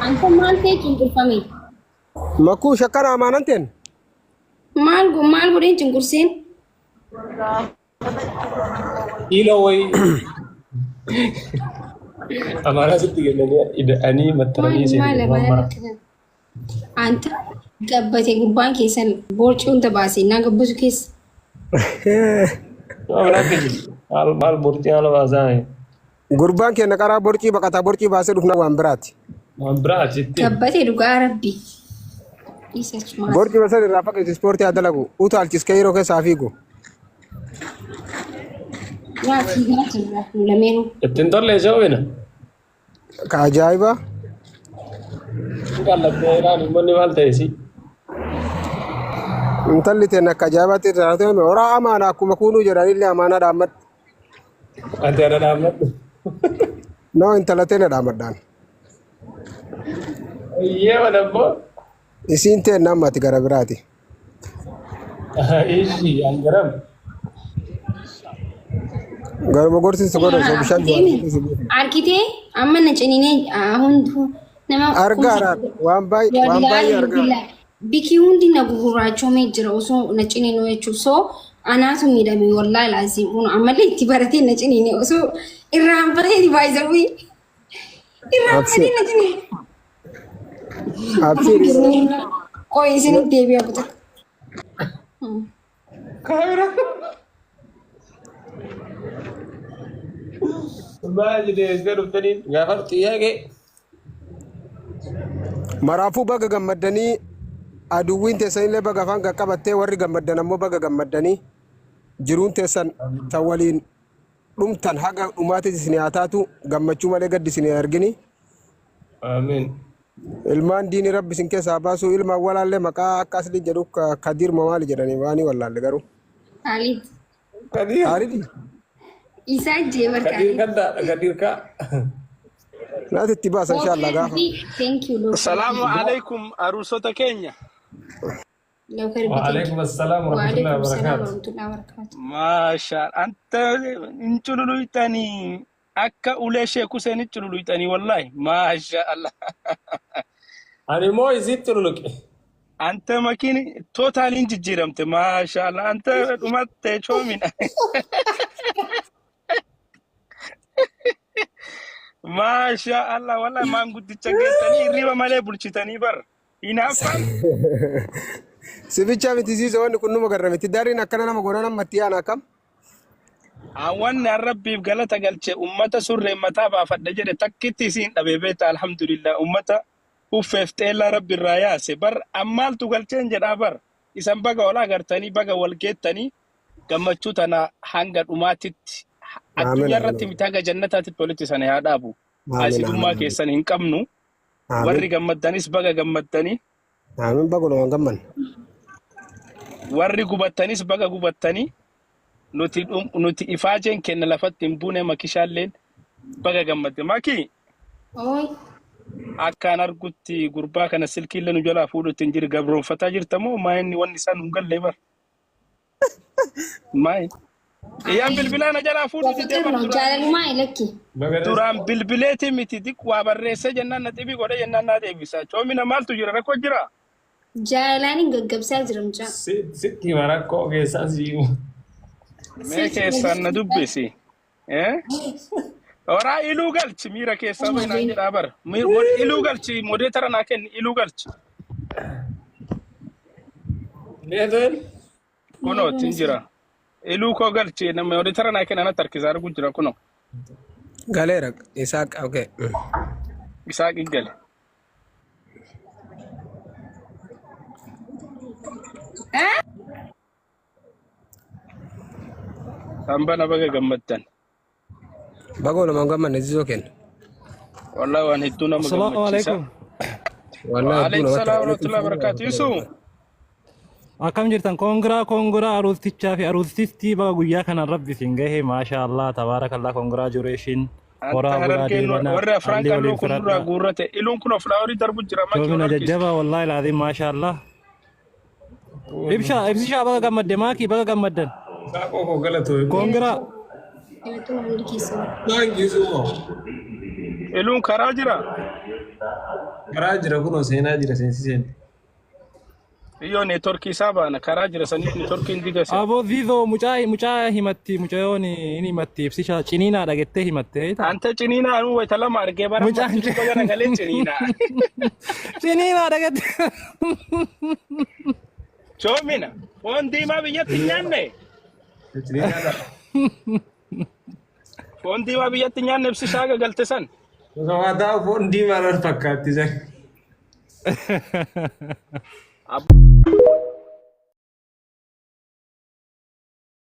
أنت مال تيجي تفهمي Makuu shakkana amaananteen مال قولين تنقرسين إلو وي أمانة ستي جنني إذا أني مترني سيدي مال ماما كذا أنت قبتي قربان كيسن بورشون تباسي نا قبوس كيس أمانة كذي مال بورتي على وازاي gurbaan keenya karaa borcii baqataa borcii baasee dhufna waan biraati. برا ستي قبتي دقا ربي إيساش مال Borcii baasee irraa fakkeessi ispoortii haa dalagu utaalchiskee yeroo keessaa fiigu. لا تيجي لمينو التنتور ليش هنا Ka ajaa'iba قال لك إيران مني مالتيسي intalli teenya akka ajaa'ibaatti irraa ta'e horaa amaana akkuma kuunuu jedhanillee amaanaa dhaammad. أنت أنا نعمت Noo intala teenya dhaammadhaan. إيه ولا بو Isiin teenya ammatti gara biraati. إيشي أنجرم Garuma gorsiisa godha osoo bishaan jiru. أركيتي أما نجنيني هون نما Argaadhaan waan baay'ee argaa. بيكي هوندي نغوراچو ميجرا وسو نچيني نو يچو سو اناتو ميدامي والله لازم ون عملي تبارتي نچيني وسو الرام بري بايزوي الرام بري نچيني Abshiir كوي سن ديبي ابوتا كاميرا ما أدري إيش قالوا تاني غفرت إياك maraafuu baga gammaddanii aduwwiin teessan illee baga afaan qaqqabattee warri gammaddan ammoo baga gammaddanii jiruun teessan tan waliin dhumtan haga dhumaatis isin haa taatu gammachuu malee gaddi isin hin argini. آمين Ilmaan diini rabbi isin keessaa baasuu ilmaan walaallee maqaa akka asli jedhu Kadir Mamaali jedhanii waanii wallaalle garuu. خالد كثير Haalidhi إيسا جيبر كثير خالد كذا كثير كا naati itti baasa inshaallah gaafa. ثانك يو لو السلام عليكم أروسوتا كينيا. لو كربتي وعليكم السلام ورحمة الله وعليكم السلام وبركاته ورحمة الله وبركاته ما شاء الله أنت انتلولويتاني أكا أوليشي كوسين انتلولويتاني والله ما شاء الله. أنا مو يزيد لك أنت ماكيني توتال انت جيرمت ما شاء الله أنت ما تشومين ما شاء الله والله ما نقول تشجعتني ريبا مالي بلشتني بر ينافن Sibicha miti siisa wanni kun numa garramiti daariin akkana nama goona namatti yaana akkam. أوان ربي بقالتا قالت أمتا سر متى بافد جري تكتي سين أبي بيت الحمد لله أمتا وففت إلا ربي الراياس بر أمال تقول تنجر أبر إسم بقى ولا قرتني بقى والكيتني كما تشوتنا حنقر أماتت الدنيا رتي متاجا جنتات البوليتي سنة هذا أبو أسيد ما كيسان هنكمنو وري قمتنيس بقى قمتني Aamin bagolo waan gamman. وري قبتنيس بقى قبتني nuti ifaajeen kenna lafatti hin buune makishaalleen baga gammadde maki أوي akkaan argutti gurbaa kana silkiillee nu jalaa fuudhutti hin jiru gabroonfataa jirta moo maayinni wanni isaan hin galle bar maayi iyyaan bilbilaa na jalaa fuudhutti deeman وفترنا جعل ما إلكي duraan bilbileeti miti dik waa barreessee jennaan na xibii godhe jennaan naa deebisa coomina maaltu jira rakkoo jira جعلاني قبسال جرمجا ستي مراكو كيساسيو mee keessaan na dubbisi Ora iluu galchi miira keessaa baay'inaan jedhaa bara. Iluu galchi modee tara naa kenni iluu galchi. نيدل Kunoo ittiin jira. Iluu koo galchi modee tara naa kenni anatti harkisaa argu jira kunoo. Galeera Isaaq okay. Isaa qiggale. Hambana baga gammaddan. Bagolo waan gamman izizo kenna. Wallahi waan hedduu nama السلام gammachiisa. عليكم Waalaikum salaam wa rahmatullahi wa barakatuh. Yusuf. أكم جرتن كونغرا أروتيتشا في أروتيتي بقى ويا كان ربي سينجه ما شاء الله تبارك الله كونغرا جوريشين ورا Anta ولا harargeen ديبنا warra afraan اللي kan ولين kun irraa فرد guurrate. Iluun kun of laaworii darbu jira maki شوفنا wal harkisa. ججبا والله العظيم ما شاء الله إبشا بقى جمد ماكي بقى جمدن كاكو غلطو كونغرا ثانك يو سو Iluun karaa jira. Karaa jira kunoo seenaa jira seensiseen. Io network sabana karajira sanit network indiga sa. Abo Zizo mucaa himatti mucayoon inni himatti ibsisha ciniinaadha jettee himatte. Anta cinina anu wayta lama argee bara matti gara galee cinina. Ciniinaadha jettee. Choomina foon diimaa biyyatti nyaanne. Foon diimaa biyyatti nyaanne ibsisaa gagalte san. Waa daa foon diimaa fakkaatti san.